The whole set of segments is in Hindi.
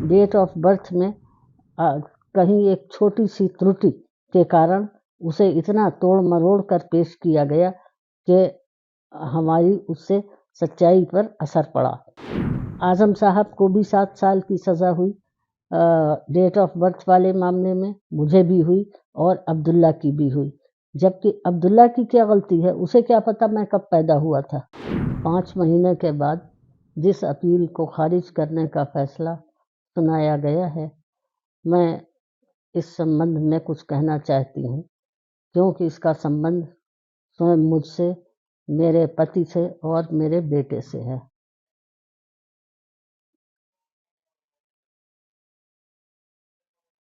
डेट ऑफ बर्थ में कहीं एक छोटी सी त्रुटि के कारण उसे इतना तोड़ मरोड़ कर पेश किया गया कि हमारी उससे सच्चाई पर असर पड़ा। आज़म साहब को भी 7 साल की सज़ा हुई डेट ऑफ बर्थ वाले मामले में, मुझे भी हुई और अब्दुल्ला की भी हुई। जबकि अब्दुल्ला की क्या गलती है, उसे क्या पता मैं कब पैदा हुआ था। 5 महीने के बाद जिस अपील को खारिज करने का फैसला सुनाया गया है, मैं इस संबंध में कुछ कहना चाहती हूँ, क्योंकि इसका संबंध स्वयं मुझसे, मेरे पति से और मेरे बेटे से है।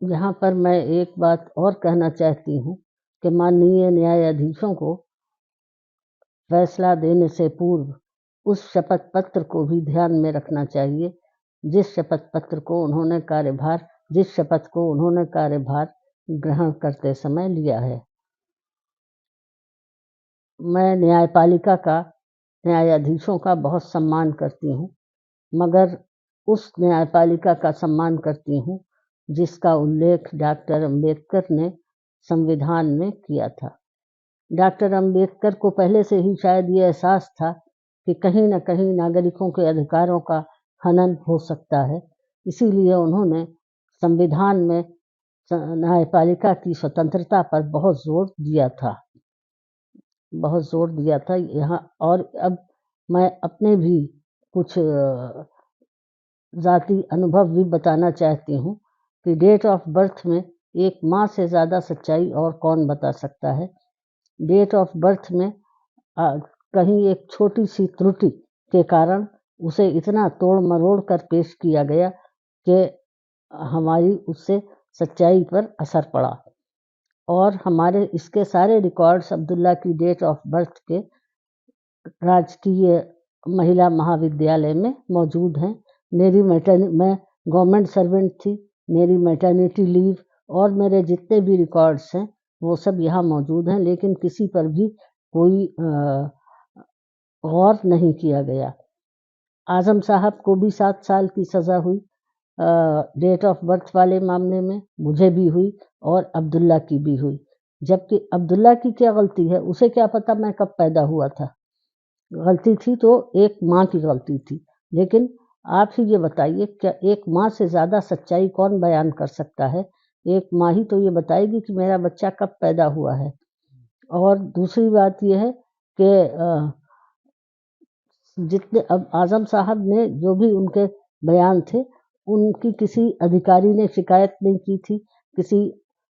यहाँ पर मैं एक बात और कहना चाहती हूँ कि माननीय न्यायाधीशों को फैसला देने से पूर्व उस शपथ पत्र को भी ध्यान में रखना चाहिए जिस शपथ को उन्होंने कार्यभार ग्रहण करते समय लिया है। मैं न्यायाधीशों का बहुत सम्मान करती हूँ, मगर उस न्यायपालिका का सम्मान करती हूँ जिसका उल्लेख डॉक्टर अम्बेडकर ने संविधान में किया था। डॉक्टर अम्बेडकर को पहले से ही शायद ये एहसास था कि कहीं न कहीं नागरिकों के अधिकारों का हनन हो सकता है, इसीलिए उन्होंने संविधान में न्यायपालिका की स्वतंत्रता पर बहुत जोर दिया था यहाँ। और अब मैं अपने भी कुछ ज़ाती अनुभव भी बताना चाहती हूँ कि डेट ऑफ बर्थ में एक माँ से ज़्यादा सच्चाई और कौन बता सकता है। डेट ऑफ बर्थ में कहीं एक छोटी सी त्रुटि के कारण उसे इतना तोड़ मरोड़ कर पेश किया गया कि हमारी उससे सच्चाई पर असर पड़ा। और हमारे इसके सारे रिकॉर्ड्स अब्दुल्ला की डेट ऑफ बर्थ के राजकीय महिला महाविद्यालय में मौजूद हैं। मैं गवर्नमेंट सर्वेंट थी, मेरी मैटरनिटी लीव और मेरे जितने भी रिकॉर्ड्स हैं वो सब यहाँ मौजूद हैं, लेकिन किसी पर भी कोई गौर नहीं किया गया। आज़म साहब को भी 7 साल की सज़ा हुई डेट ऑफ बर्थ वाले मामले में, मुझे भी हुई और अब्दुल्ला की भी हुई। जबकि अब्दुल्ला की क्या गलती है, उसे क्या पता मैं कब पैदा हुआ था। गलती थी तो एक माँ की गलती थी, लेकिन आप ही ये बताइए, क्या एक माँ से ज़्यादा सच्चाई कौन बयान कर सकता है। एक माँ ही तो ये बताएगी कि मेरा बच्चा कब पैदा हुआ है। और दूसरी बात ये है कि जितने अब आज़म साहब ने जो भी उनके बयान थे, उनकी किसी अधिकारी ने शिकायत नहीं की थी, किसी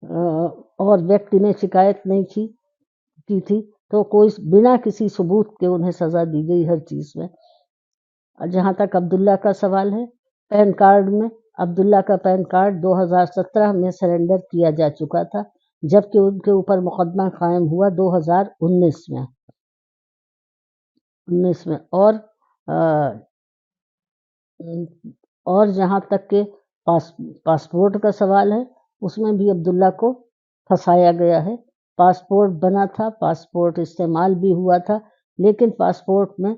और व्यक्ति ने शिकायत नहीं की थी, तो कोई बिना किसी सबूत के उन्हें सज़ा दी गई हर चीज़ में। जहाँ तक अब्दुल्ला का सवाल है, पैन कार्ड में अब्दुल्ला का पैन कार्ड 2017 में सरेंडर किया जा चुका था, जबकि उनके ऊपर मुकदमा कायम हुआ 2019 में। और जहाँ तक के पासपोर्ट का सवाल है, उसमें भी अब्दुल्ला को फंसाया गया है। पासपोर्ट बना था, पासपोर्ट इस्तेमाल भी हुआ था, लेकिन पासपोर्ट में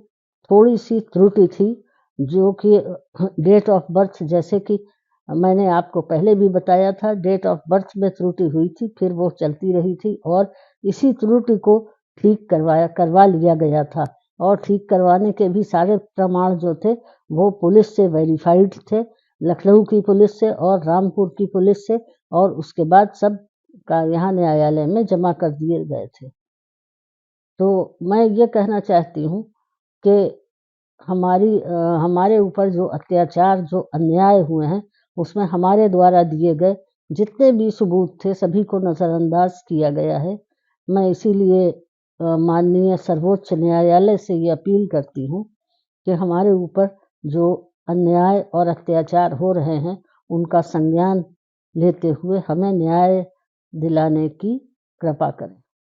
थोड़ी सी त्रुटि थी, जो कि डेट ऑफ बर्थ, जैसे कि मैंने आपको पहले भी बताया था, डेट ऑफ बर्थ में त्रुटि हुई थी, फिर वो चलती रही थी और इसी त्रुटि को ठीक करवा लिया गया था। और ठीक करवाने के भी सारे प्रमाण जो थे वो पुलिस से वेरीफाइड थे, लखनऊ की पुलिस से और रामपुर की पुलिस से, और उसके बाद सब का यहाँ न्यायालय में जमा कर दिए गए थे। तो मैं ये कहना चाहती हूँ कि हमारे ऊपर जो अत्याचार, जो अन्याय हुए हैं, उसमें हमारे द्वारा दिए गए जितने भी सबूत थे सभी को नज़रअंदाज किया गया है। मैं इसीलिए माननीय सर्वोच्च न्यायालय से ये अपील करती हूँ कि हमारे ऊपर जो अन्याय और अत्याचार हो रहे हैं उनका संज्ञान लेते हुए हमें न्याय दिलाने की कृपा करें।